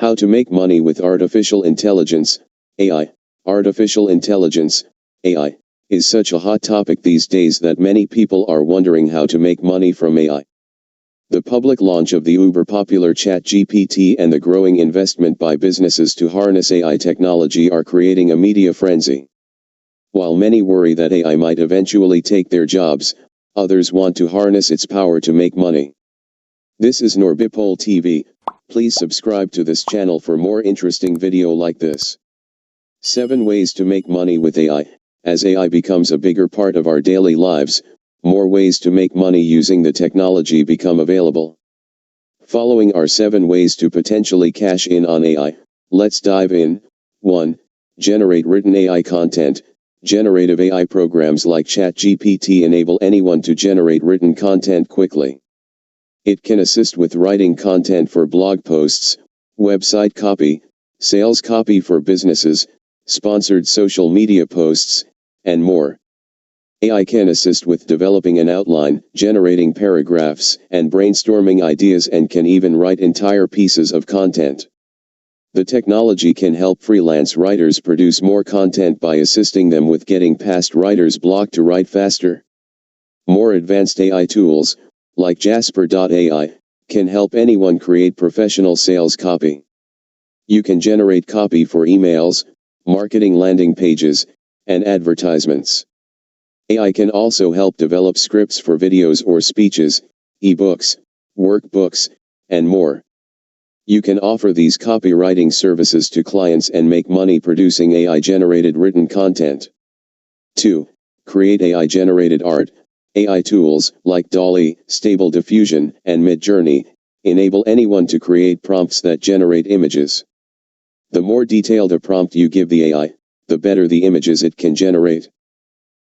How to make money with artificial intelligence, AI. Artificial intelligence, AI, is such a hot topic these days that many people are wondering how to make money from AI. The public launch of the uber-popular ChatGPT and the growing investment by businesses to harness AI technology are creating a media frenzy. While many worry that AI might eventually take their jobs, others want to harness its power to make money. This is Norbipol TV. Please subscribe to this channel for more interesting video like this. 7 ways to make money with AI. As AI becomes a bigger part of our daily lives, more ways to make money using the technology become available. Following are 7 ways to potentially cash in on AI. Let's dive in. 1. Generate written AI content. Generative AI programs like ChatGPT enable anyone to generate written content quickly. It can assist with writing content for blog posts, website copy, sales copy for businesses, sponsored social media posts, and more. AI can assist with developing an outline, generating paragraphs, and brainstorming ideas, and can even write entire pieces of content. The technology can help freelance writers produce more content by assisting them with getting past writer's block to write faster. More advanced AI tools, like Jasper.ai, can help anyone create professional sales copy. You can generate copy for emails, marketing landing pages, and advertisements. AI can also help develop scripts for videos or speeches, ebooks, workbooks, and more. You can offer these copywriting services to clients and make money producing AI-generated written content. 2. Create AI-generated art. AI tools, like DALL-E, Stable Diffusion, and Midjourney, enable anyone to create prompts that generate images. The more detailed a prompt you give the AI, the better the images it can generate.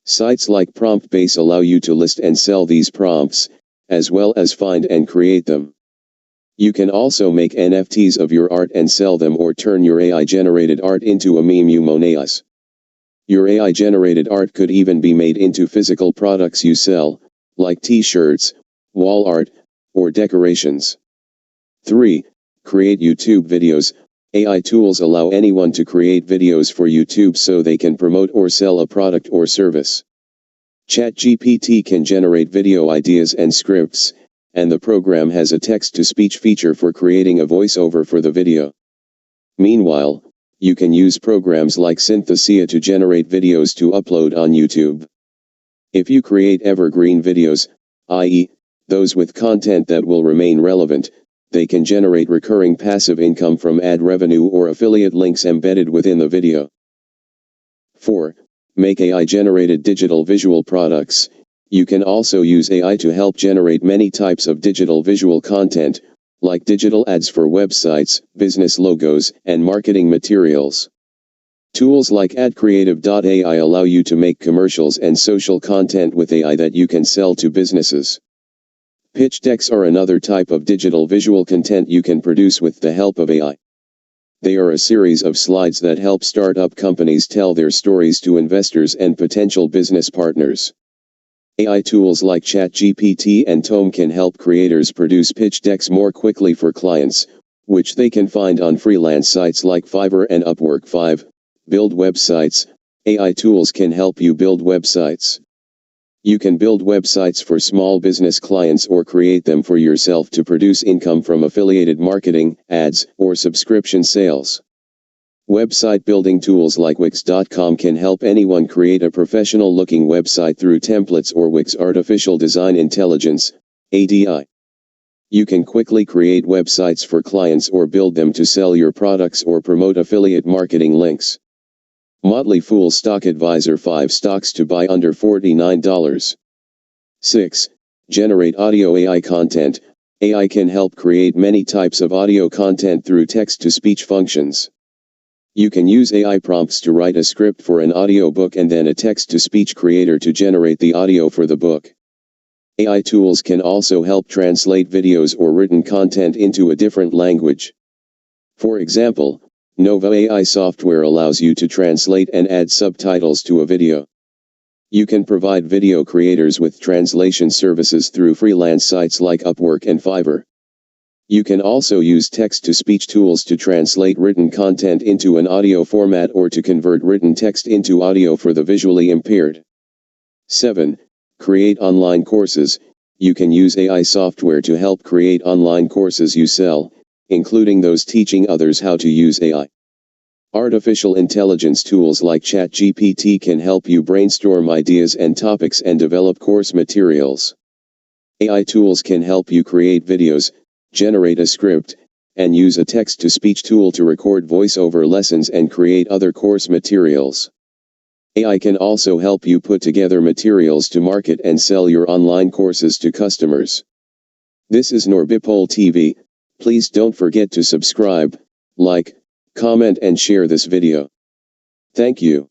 Sites like PromptBase allow you to list and sell these prompts, as well as find and create them. You can also make NFTs of your art and sell them, or turn your AI-generated art into a meme you monetize. Your AI-generated art could even be made into physical products you sell, like t-shirts, wall art, or decorations. 3. Create YouTube videos. AI tools allow anyone to create videos for YouTube so they can promote or sell a product or service. ChatGPT can generate video ideas and scripts, and the program has a text-to-speech feature for creating a voiceover for the video. Meanwhile, you can use programs like Synthesia to generate videos to upload on YouTube. If you create evergreen videos, i.e., those with content that will remain relevant, they can generate recurring passive income from ad revenue or affiliate links embedded within the video. 4. Make AI-generated digital visual products. You can also use AI to help generate many types of digital visual content, like digital ads for websites, business logos, and marketing materials. Tools like AdCreative.ai allow you to make commercials and social content with AI that you can sell to businesses. Pitch decks are another type of digital visual content you can produce with the help of AI. They are a series of slides that help startup companies tell their stories to investors and potential business partners. AI tools like ChatGPT and Tome can help creators produce pitch decks more quickly for clients, which they can find on freelance sites like Fiverr and Upwork. 5. Build websites. AI tools can help you build websites. You can build websites for small business clients or create them for yourself to produce income from affiliated marketing, ads, or subscription sales. Website building tools like Wix.com can help anyone create a professional-looking website through templates or Wix Artificial Design Intelligence, ADI. You can quickly create websites for clients or build them to sell your products or promote affiliate marketing links. Motley Fool Stock Advisor. 5 stocks to buy under $49. 6. Generate audio AI content. AI can help create many types of audio content through text-to-speech functions. You can use AI prompts to write a script for an audiobook and then a text-to-speech creator to generate the audio for the book. AI tools can also help translate videos or written content into a different language. For example, Nova AI software allows you to translate and add subtitles to a video. You can provide video creators with translation services through freelance sites like Upwork and Fiverr. You can also use text-to-speech tools to translate written content into an audio format or to convert written text into audio for the visually impaired. 7. Create online courses. You can use AI software to help create online courses you sell, including those teaching others how to use AI. Artificial intelligence tools like ChatGPT can help you brainstorm ideas and topics and develop course materials. AI tools can help you create videos, generate a script, and use a text-to-speech tool to record voiceover lessons and create other course materials. AI can also help you put together materials to market and sell your online courses to customers. This is Norbipol TV. Please don't forget to subscribe, like, comment and share this video. Thank you.